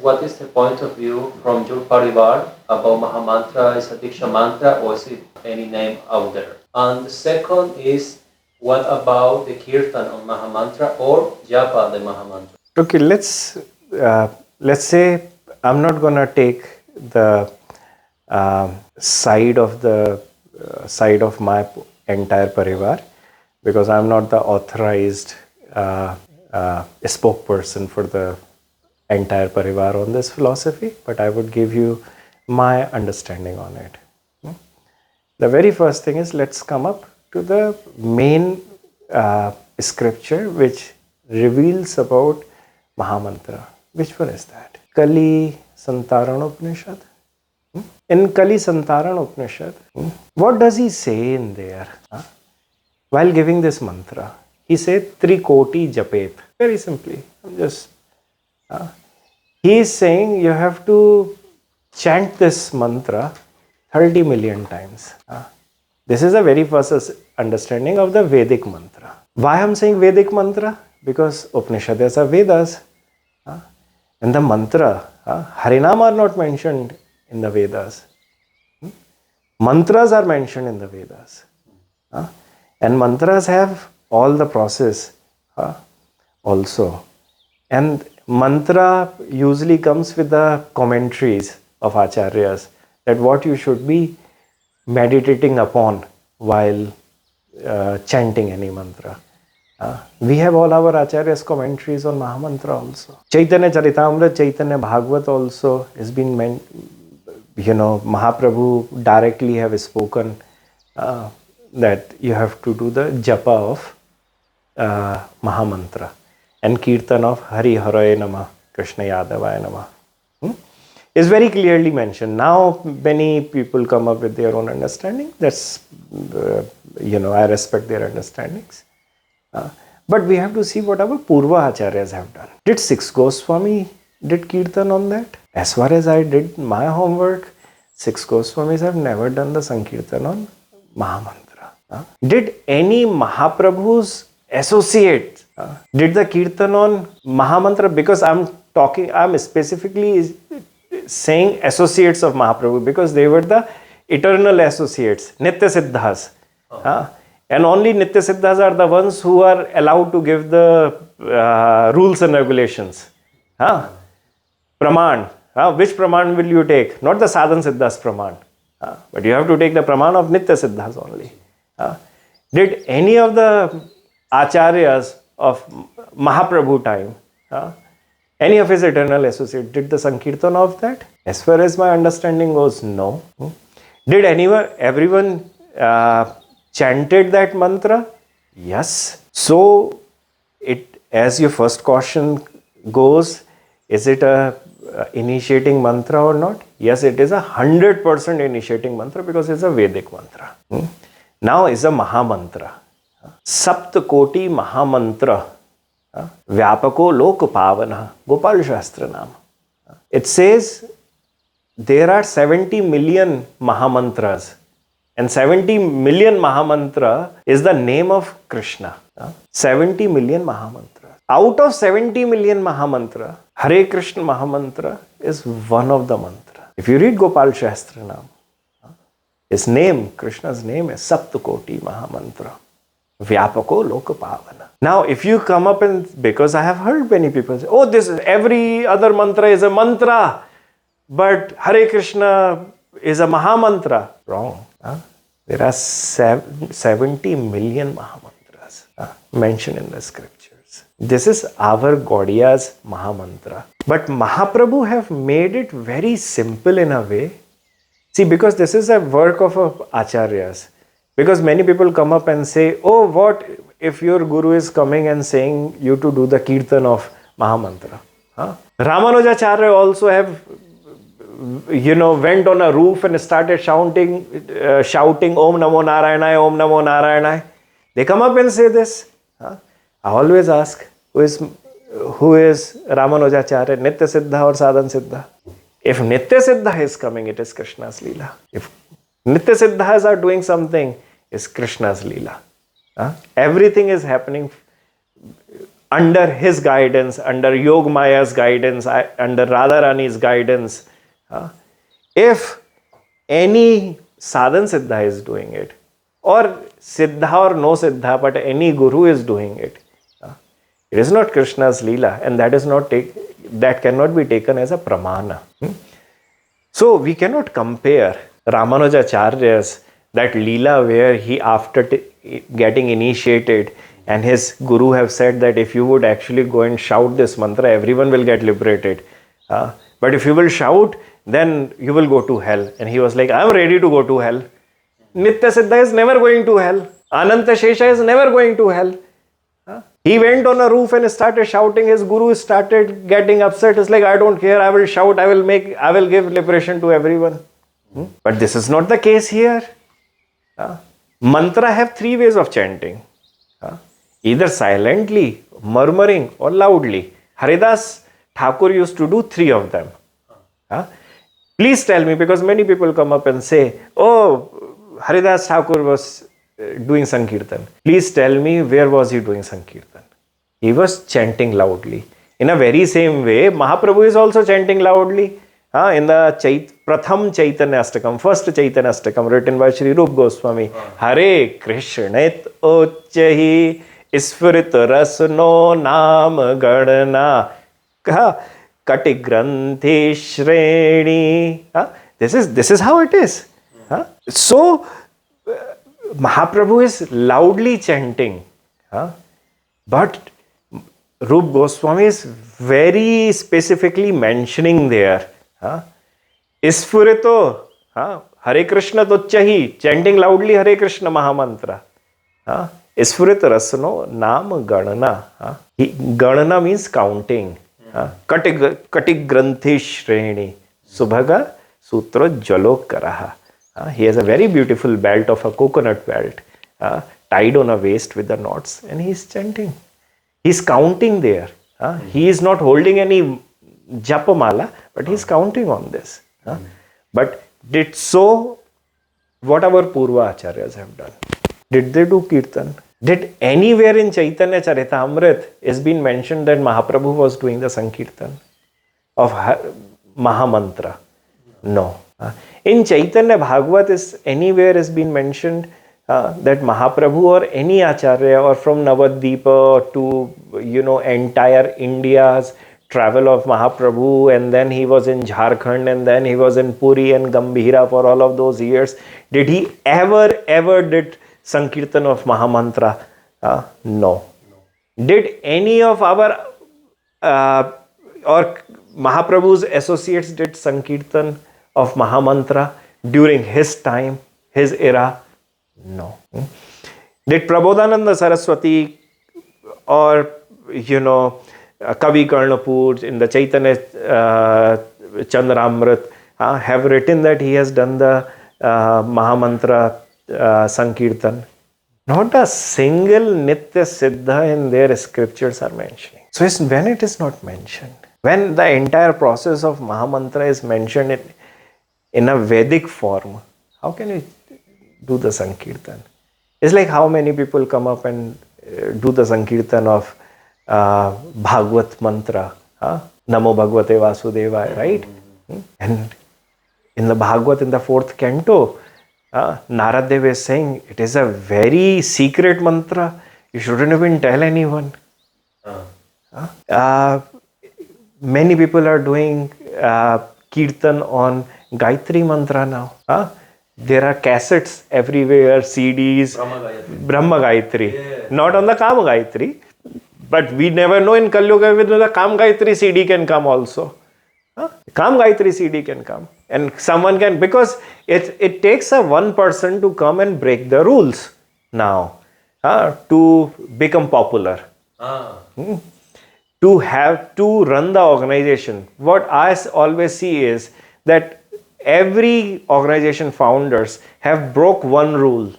what is the point of view from your parivar about Mahamantra? Is a Diksha mantra or is it any name out there? And the second is, what about the Kirtan on Mahamantra or Japa the Mahamantra? Okay, let's say I'm not gonna take the side of my entire parivar, because I'm not the authorized spokesperson for the entire parivar on this philosophy, but I would give you my understanding on it. The very first thing is, let's come up to the main scripture which reveals about Mahamantra. Which one is that? Kali Santarana Upanishad. In Kali Santarana Upanishad, what does he say in there? While giving this mantra, he said Trikoti Japet. Very simply, he is saying you have to chant this mantra 30 million times. This is the very first understanding of the Vedic mantra. Why I am saying Vedic mantra? Because Upanishads are Vedas. And the mantra, Harinam are not mentioned in the Vedas. Mantras are mentioned in the Vedas. And mantras have all the process also. And mantra usually comes with the commentaries of Acharyas, that what you should be meditating upon while chanting any mantra. We have all our Acharyas commentaries on Maha-Mantra also. Chaitanya, Charitamrita, Chaitanya, Bhagavata also has been Mahaprabhu directly have spoken that you have to do the japa of Maha-Mantra and Kirtan of Hari Haraya Namah, Krishna Yadavaya Namah. Is very clearly mentioned. Now many people come up with their own understanding. That's, I respect their understandings. But we have to see what our Purva Acharyas have done. Did Sri Goswami did Kirtan on that? As far as I did my homework, Sri Goswamis have never done the Sankirtan on Maha-Mantra. Did any Mahaprabhu's associates did the Kirtan on Maha-Mantra? Because I'm specifically saying associates of Mahaprabhu, because they were the eternal associates, Nitya Siddhas. And only Nitya Siddhas are the ones who are allowed to give the rules and regulations. Pramana. Which Pramana will you take? Not the Sadhan Siddhas Pramana. But you have to take the Pramana of Nitya Siddhas only. Did any of the Acharyas of Mahaprabhu time, any of his eternal associates, did the Sankirtan of that? As far as my understanding goes, no. Did everyone chanted that mantra? Yes. So, as your first question goes, is it a initiating mantra or not? Yes, it is 100% initiating mantra, because it's a Vedic mantra. Now is a Maha-Mantra. Saptakoti Maha-Mantra. Vyapako Lok Pavana. Gopal Shastra Nam. It says there are 70 million Maha-Mantras. And 70 million Maha-Mantra is the name of Krishna. 70 million Maha-Mantra. Out of 70 million Maha-Mantra, Hare Krishna Maha-Mantra is one of the mantra. If you read Gopal Shastra Nam, his name, Krishna's name is Saptakoti Maha-Mantra. Vyapako Loka Pavana. Now, if you come up because I have heard many people say, oh, every other mantra is a mantra, but Hare Krishna is a Maha-Mantra. Wrong. There are 70 million Maha-Mantras mentioned in the scriptures. This is our Gaudiyas Maha-Mantra. But Mahaprabhu have made it very simple in a way. See, because this is a work of Acharyas. Because many people come up and say, oh, what if your Guru is coming and saying you to do the Kirtan of Maha-Mantra? Ramanuja Acharya also have went on a roof and started shouting Om Namo Narayana, Om Namo Narayana. They come up and say this. I always ask, who is Ramanuja Acharya, Nitya Siddha or Sadhan Siddha? If Nitya Siddha is coming, it is Krishna's Leela. If Nitya Siddhas are doing something, it's Krishna's Leela. Everything is happening under his guidance, under Yog Maya's guidance, under Radharani's guidance. If any sadhan siddha is doing it, or siddha or no siddha, but any guru is doing it, it is not Krishna's Leela, and that cannot be taken as a pramana. So we cannot compare Ramanuja Acharya's that Leela where he, after getting initiated, and his guru have said that if you would actually go and shout this mantra, everyone will get liberated. But if you will shout, then you will go to hell. And he was like, I am ready to go to hell. Nitya Siddha is never going to hell. Ananta Shesha is never going to hell. He went on a roof and started shouting. His guru started getting upset. It's like, I don't care. I will shout. I will give liberation to everyone. But this is not the case here. Mantra have three ways of chanting. Either silently, murmuring, or loudly. Haridas Thakur used to do three of them. Please tell me, because many people come up and say, oh, Haridas Thakur was doing Sankirtan. Please tell me, where was he doing Sankirtan? He was chanting loudly. In a very same way, Mahaprabhu is also chanting loudly. In the Pratham Chaitanya Astakam, first Chaitanya Astakam, written by Sri Rupa Goswami. Hare Krishnit Ochahi Isfurit Rasno Nam Gadana Kati Granthi Shreni. This is how it is. So Mahaprabhu is loudly chanting. But Rupa Goswami is very specifically mentioning there. Isfurito, Hare Krishna Tochahi, chanting loudly Hare Krishna Maha-Mantra. Isfurit Rasno Nam Ganana. Ganana means counting. Kati Granthi Shreni. Subhaga Sutra Jalo Karaha. He has a very beautiful belt of a coconut belt tied on a waist with the knots, and he is chanting. He is counting there. He is not holding any japamala, but he is counting on this. But did so what our Purva Acharyas have done? Did they do Kirtan? Did anywhere in Chaitanya Charitamrita is been mentioned that Mahaprabhu was doing the Sankirtan of Maha-Mantra? No. In Chaitanya Bhagavat is anywhere has been mentioned that Mahaprabhu or any Acharya or from Navadvipa to entire India's travel of Mahaprabhu, and then he was in Jharkhand, and then he was in Puri and Gambhira for all of those years. Did he ever did Sankirtan of Mahamantra? No. Did any of our or Mahaprabhu's associates did Sankirtan of Mahamantra during his time, his era? No. Did Prabodhananda Saraswati or Kavi Karnapur in the Chaitanya Chandramrit have written that he has done the Mahamantra Sankirtan? Not a single Nitya Siddha in their scriptures are mentioning. So when it is not mentioned, when the entire process of Mahamantra is mentioned in a Vedic form, how can you do the Sankirtan? It's like how many people come up and do the Sankirtan of Bhagavat mantra, Namo Bhagavate Vasudevaya, right? And in the Bhagavat, in the 4th canto, Narad Dev is saying it is a very secret mantra. You shouldn't even tell anyone. Many people are doing Kirtan on Gayatri mantra now. There are cassettes everywhere, CDs, Brahma Gayatri. Yeah. Not on the Kama Gayatri. But we never know in Kali Yuga whether the Kam Gayatri CD can come also. Kam Gayatri CD can come. And someone can, because it takes a one person to come and break the rules now to become popular. To have to run the organization. What I always see is that every organization founders have broke one rule.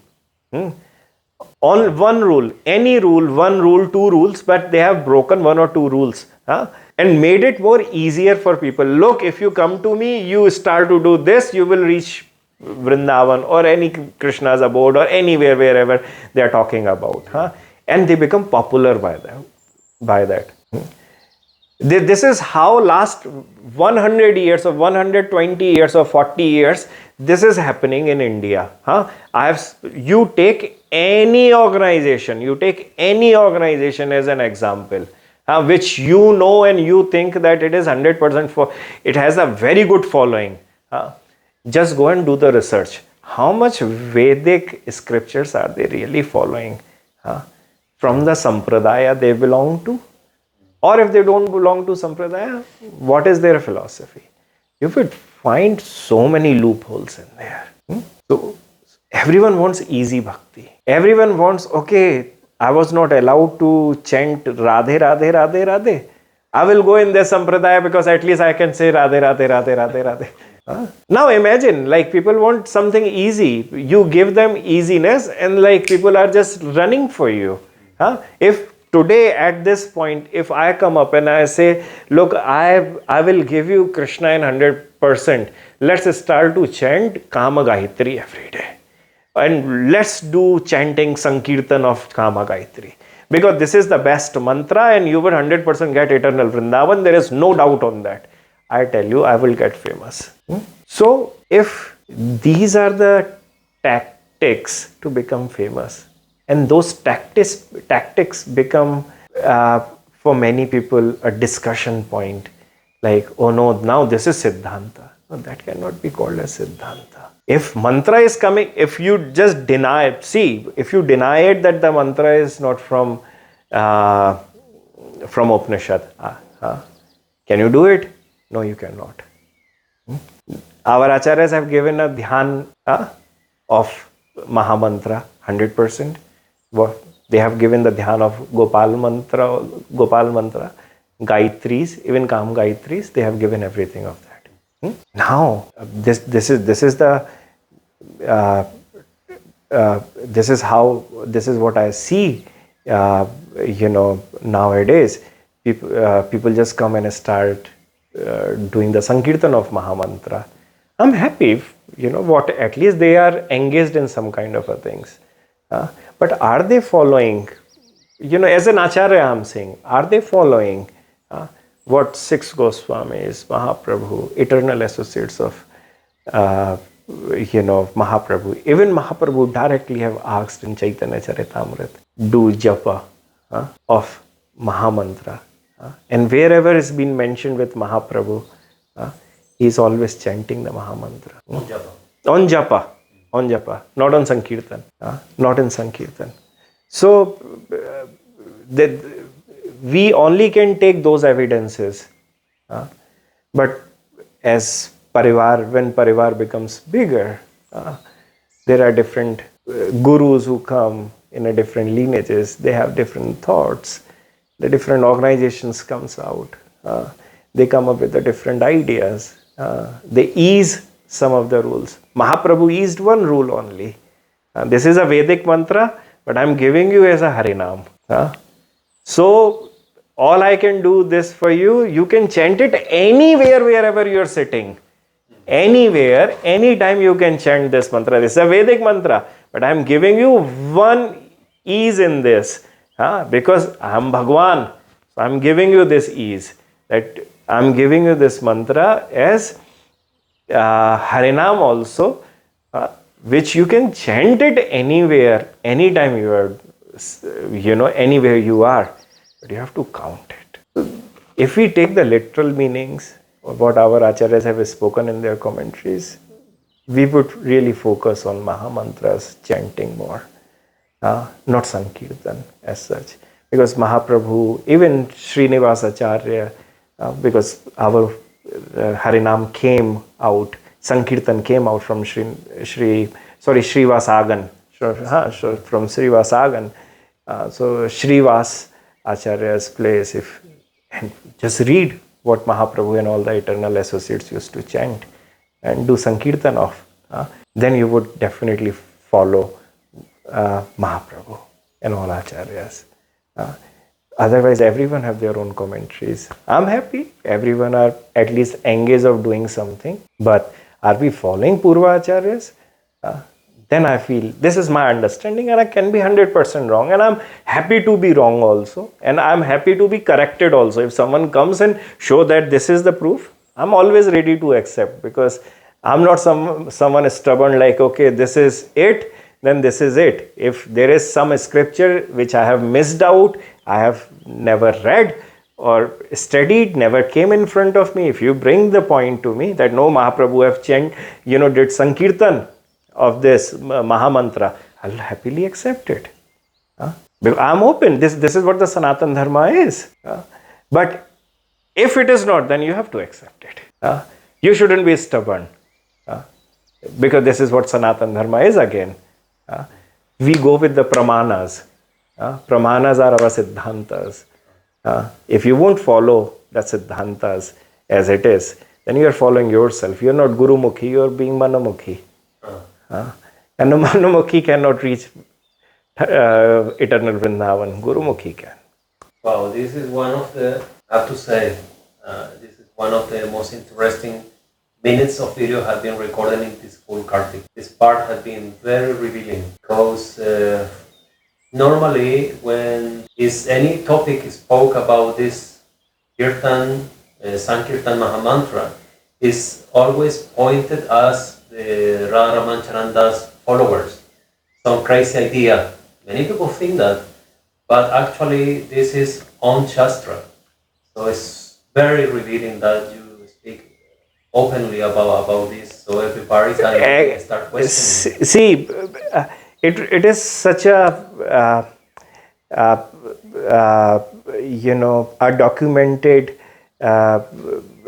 On one rule, any rule, one rule, two rules, but they have broken one or two rules and made it more easier for people. Look, if you come to me, you start to do this, you will reach Vrindavan or any Krishna's abode or anywhere, wherever they are talking about. And they become popular by them. by that. This is how last 100 years or 120 years or 40 years this is happening in India. You take any organization as an example, which you know and you think that it is 100% for, it has a very good following. Just go and do the research. How much Vedic scriptures are they really following? From the Sampradaya they belong to? Or if they don't belong to Sampradaya, what is their philosophy? You would find so many loopholes in there. So everyone wants easy bhakti. Everyone wants, okay, I was not allowed to chant Radhe, Radhe, Radhe, Radhe. I will go in this Sampradaya because at least I can say Radhe, Radhe, Radhe, Radhe, Radhe. Now imagine, like, people want something easy. You give them easiness and like people are just running for you. If today at this point, if I come up and I say, look, I will give you Krishna in 100%. Let's start to chant Kama Gayatri every day. And let's do chanting Sankirtan of Kama Gayatri. Because this is the best mantra and you will 100% get eternal Vrindavan. There is no doubt on that. I tell you, I will get famous. So, if these are the tactics to become famous, and those tactics become, for many people, a discussion point. Like, oh no, now this is Siddhanta. No, that cannot be called as Siddhanta. If mantra is coming, if you just deny it, if you deny it that the mantra is not from Upanishad, can you do it? No, you cannot. Our acharyas have given a dhyan of Maha-Mantra 100%. They have given the dhyan of Gopal Mantra, Gayatris, even Kam Gayatris. They have given everything of that. Now, this is what I see. Nowadays, people just come and start doing the Sankirtan of Maha-Mantra. I'm happy, at least they are engaged in some kind of a things. But are they following, as an Acharya I'm saying, are they following what 6 Goswamis, Mahaprabhu, eternal associates of, Mahaprabhu, even Mahaprabhu directly have asked in Chaitanya Charitamrita, do japa of Maha-Mantra. And wherever it's been mentioned with Mahaprabhu, he is always chanting the Maha-Mantra. On japa, not on Sankirtan. Not in Sankirtan. So, we only can take those evidences. But as when Parivar becomes bigger, there are different gurus who come in a different lineages. They have different thoughts. The different organizations comes out. They come up with the different ideas. They ease some of the rules. Mahaprabhu eased one rule only. This is a Vedic mantra, but I'm giving you as a Harinam. So, all I can do this for you, you can chant it anywhere, wherever you're sitting. Anywhere, anytime you can chant this mantra. This is a Vedic mantra, but I'm giving you one ease in this. Because I'm Bhagwan, so I'm giving you this ease. That I'm giving you this mantra as Harinam also, which you can chant it anywhere, anytime you are, anywhere you are. But you have to count it. So if we take the literal meanings of what our acharyas have spoken in their commentaries, we would really focus on Maha-Mantras, chanting more. Not Sankirtan as such. Because Mahaprabhu, even Srinivas Acharya, because our Harinam came out, Sankirtan came out from Srivasagan. From Srivasagan. So Srivas Acharya's place, and just read what Mahaprabhu and all the eternal associates used to chant and do Sankirtan of, then you would definitely follow Mahaprabhu and all Acharyas. Otherwise, everyone have their own commentaries. I'm happy. Everyone are at least engaged of doing something. But are we following Purva Acharyas? then I feel this is my understanding and I can be 100% wrong, and I'm happy to be wrong also, and I'm happy to be corrected also. If someone comes and show that this is the proof, I'm always ready to accept, because I'm not someone stubborn like, okay, this is it, then this is it. If there is some scripture which I have missed out, I have never read or studied, never came in front of me, if you bring the point to me that no, Mahaprabhu have did Sankirtan of this Maha-Mantra, I'll happily accept it. Because I'm open. This is what the Sanatan Dharma is. But if it is not, then you have to accept it. You shouldn't be stubborn. Because this is what Sanatan Dharma is again. We go with the Pramanas. Pramanas are our Siddhantas. If you won't follow the Siddhantas as it is, then you are following yourself. You are not Gurumukhi, you are being Manamukhi. And the Manamukhi cannot reach eternal Vrindavan. Gurumukhi can. Wow, this is one of the, I have to say, this is one of the most interesting minutes of video have been recorded in this full Kartik. This part has been very revealing, because normally when any topic is spoke about this Kirtan, Sankirtan Mahamantra, is always pointed as the Ramanuja's followers. Some crazy idea. Many people think that, but actually this is on Shastra. So it's very revealing that you speak openly about this, so everybody can start questioning. See, it is such a a documented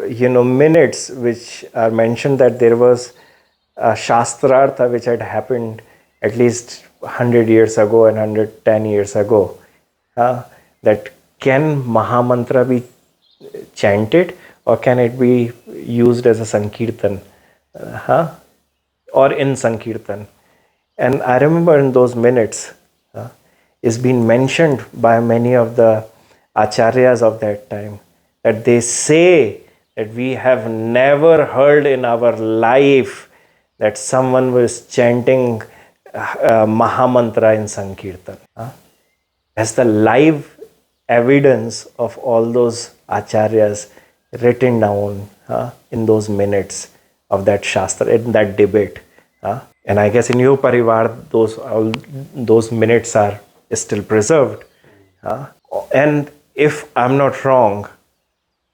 minutes which are mentioned that there was a Shastrartha which had happened at least 100 years ago and 110 years ago, that can Mahamantra be chanted or can it be used as a Sankirtan or in Sankirtan. And I remember in those minutes it's been mentioned by many of the Acharyas of that time that they say that we have never heard in our life that someone was chanting Mahamantra in Sankirtan. As the live evidence of all those Acharyas written down in those minutes of that Shastra, in that debate. And I guess in your Parivar, those minutes are still preserved. And if I'm not wrong,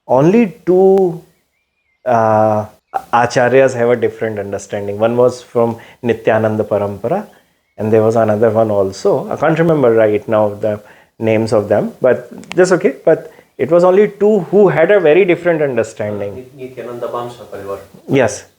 only two Acharyas have a different understanding. One was from Nityananda Parampara, and there was another one also. I can't remember right now the names of them, but that's okay. But it was only two who had a very different understanding. Nityananda Vansha Parivar. Yes.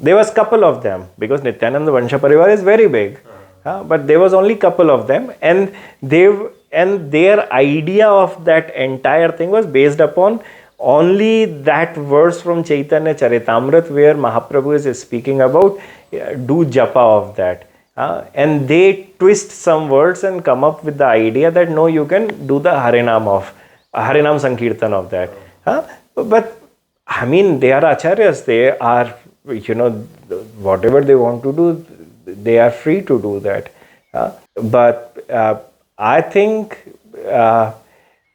There was couple of them, because Nityananda Vansha Parivar is very big. But there was only couple of them, and their idea of that entire thing was based upon only that verse from Chaitanya Charitamrita where Mahaprabhu is speaking about do japa of that. And they twist some words and come up with the idea that no, you can do the Harinam Sankirtan of that. But I mean, they are Acharyas, they are, whatever they want to do, they are free to do that. But I think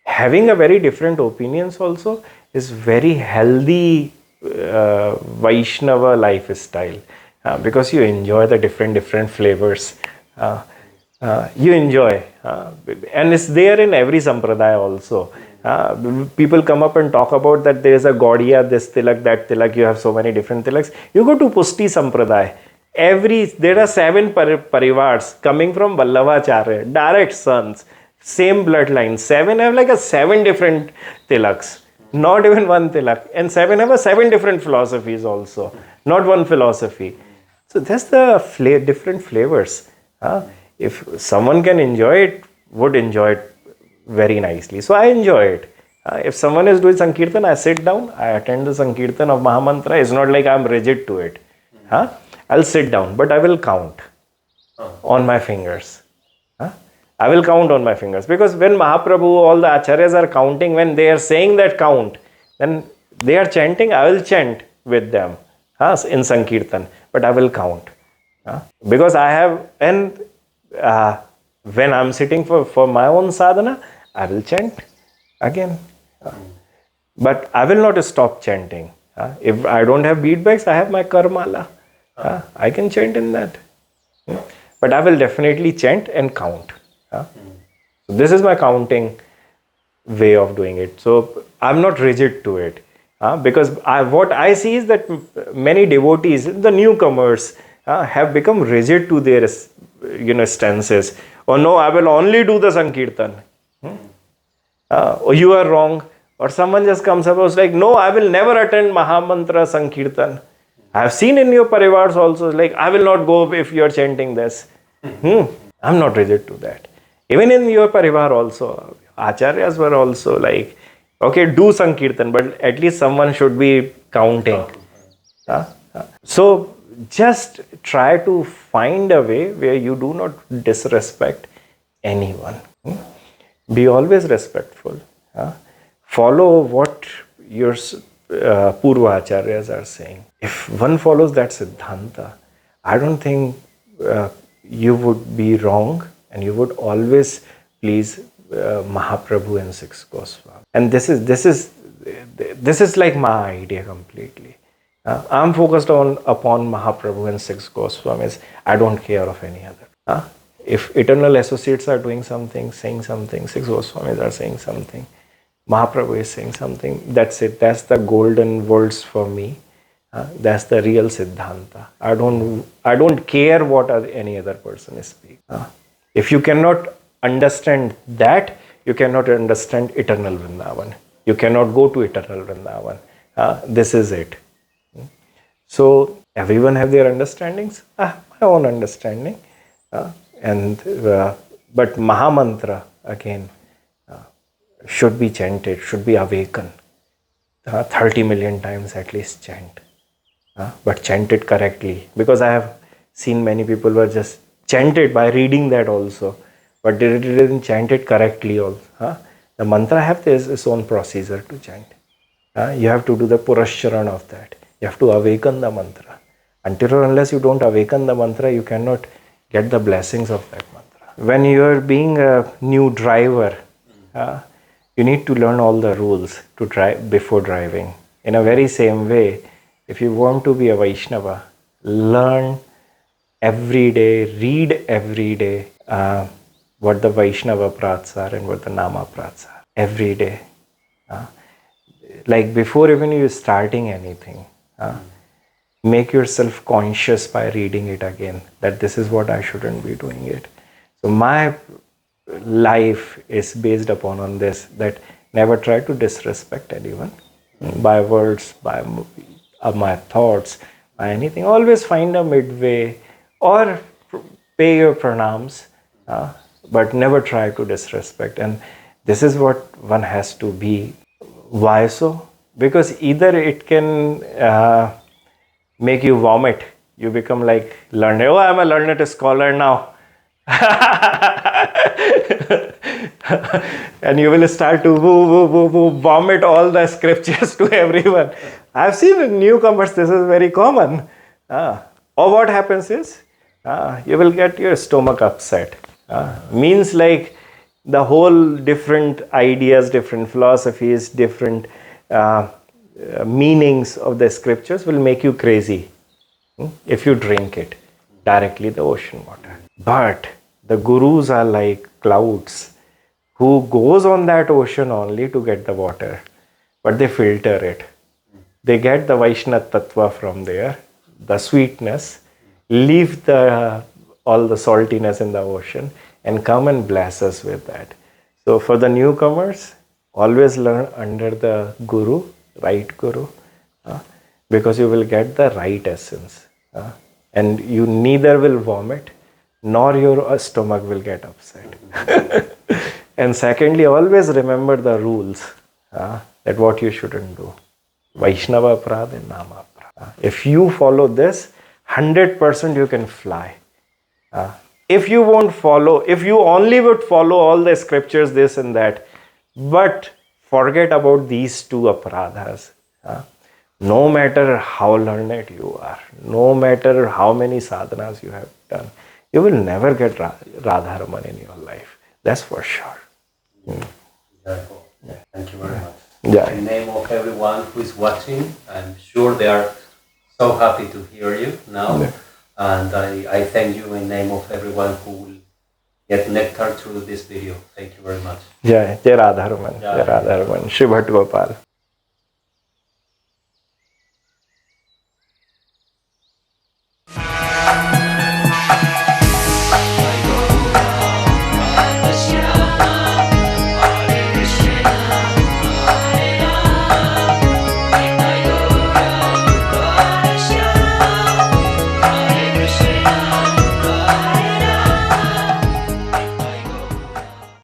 having a very different opinions also is very healthy Vaishnava lifestyle, because you enjoy the different flavors. You enjoy, and it's there in every sampradaya also. People come up and talk about that there is a Gaudiya, this tilak, that tilak, you have so many different tilaks. You go to Pusti sampradaya, there are 7 parivars coming from Vallabhacharya, direct sons, same bloodline. 7 have like 7 different tilaks, not even one tilak, and 7 have 7 different philosophies also, not one philosophy. So that's the different flavors. If someone can enjoy it, would enjoy it very nicely. So I enjoy it. If someone is doing Sankirtan, I sit down, I attend the Sankirtan of Mahamantra. It's not like I'm rigid to it. I'll sit down, but I will count on my fingers. I will count on my fingers, because when Mahaprabhu, all the Acharyas are counting, when they are saying that count, then they are chanting, I will chant with them in Sankirtan, but I will count. Because I have, and when I'm sitting for my own sadhana, I will chant again. But I will not stop chanting. If I don't have beadbags, I have my karmala. I can chant in that. But I will definitely chant and count. So this is my counting way of doing it. So I'm not rigid to it. Because what I see is that many devotees, the newcomers, have become rigid to their stances. Oh no, I will only do the Sankirtan. Oh, you are wrong. Or someone just comes up and was like, no, I will never attend Maha-Mantra Sankirtan. I have seen in your parivars also, like, I will not go if you are chanting this. I'm not rigid to that. Even in your parivar also, Acharyas were also like, okay, do Sankirtan, but at least someone should be counting. So just try to find a way where you do not disrespect anyone. Be always respectful. Follow what your Purva Acharyas are saying. If one follows that Siddhanta, I don't think you would be wrong, and you would always please Mahaprabhu and six Goswamis. And this is like my idea completely. I'm focused upon Mahaprabhu and six Goswamis. I don't care of any other. If eternal associates are doing something, saying something, six Goswamis are saying something, Mahaprabhu is saying something, that's it. That's the golden words for me. That's the real Siddhanta. I don't care what any other person is speaking. If you cannot understand that, you cannot understand eternal Vrindavan. You cannot go to eternal Vrindavan. This is it. So everyone have their understandings. My own understanding. But Maha-Mantra again should be chanted, should be awakened. 30 million times at least chant. But chant it correctly. Because I have seen many people were just chanted by reading that also. But they didn't chant it correctly also. The mantra have its own procedure to chant. You have to do the purashcharan of that. You have to awaken the mantra. Until or unless you don't awaken the mantra, you cannot get the blessings of that mantra. When you are being a new driver, you need to learn all the rules to drive before driving. In a very same way, if you want to be a Vaishnava, learn every day, read every day what the Vaishnava prats are and what the Nama prats are. Every day. Like before even you starting anything, make yourself conscious by reading it again, that this is what I shouldn't be doing it. So my life is based upon on this, that never try to disrespect anyone by words, by my thoughts, by anything. Always find a midway or pay your pranams, but never try to disrespect. And this is what one has to be. Why so? Because either it can make you vomit. You become like learned. Oh, I'm a learned scholar now. And you will start to vomit all the scriptures to everyone. I've seen in newcomers this is very common. Or what happens is you will get your stomach upset. Means like the whole different ideas, different philosophies, different meanings of the scriptures will make you crazy if you drink it directly, the ocean water. But the gurus are like clouds who goes on that ocean only to get the water, but they filter it. They get the Vaishnava Tattva from there, the sweetness, leave all the saltiness in the ocean and come and bless us with that. So for the newcomers, always learn under the guru, right guru, because you will get the right essence. And you neither will vomit, nor your stomach will get upset. And secondly, always remember the rules, that what you shouldn't do. Vaishnava Prad and Nama Prad. If you follow this, 100% you can fly. If you won't follow, if you only would follow all the scriptures, this and that, but forget about these two aparadhas, No matter how learned you are, no matter how many sadhanas you have done, you will never get Radharaman in your life. That's for sure. Therefore, thank you very much. Yeah. In the name of everyone who is watching, I'm sure they are so happy to hear you now. Yeah. And I thank you in the name of everyone who will get nectar through this video. Thank you very much. Jai Radharaman. Jai. Jai Radharaman. Shri Bhatt Gopal.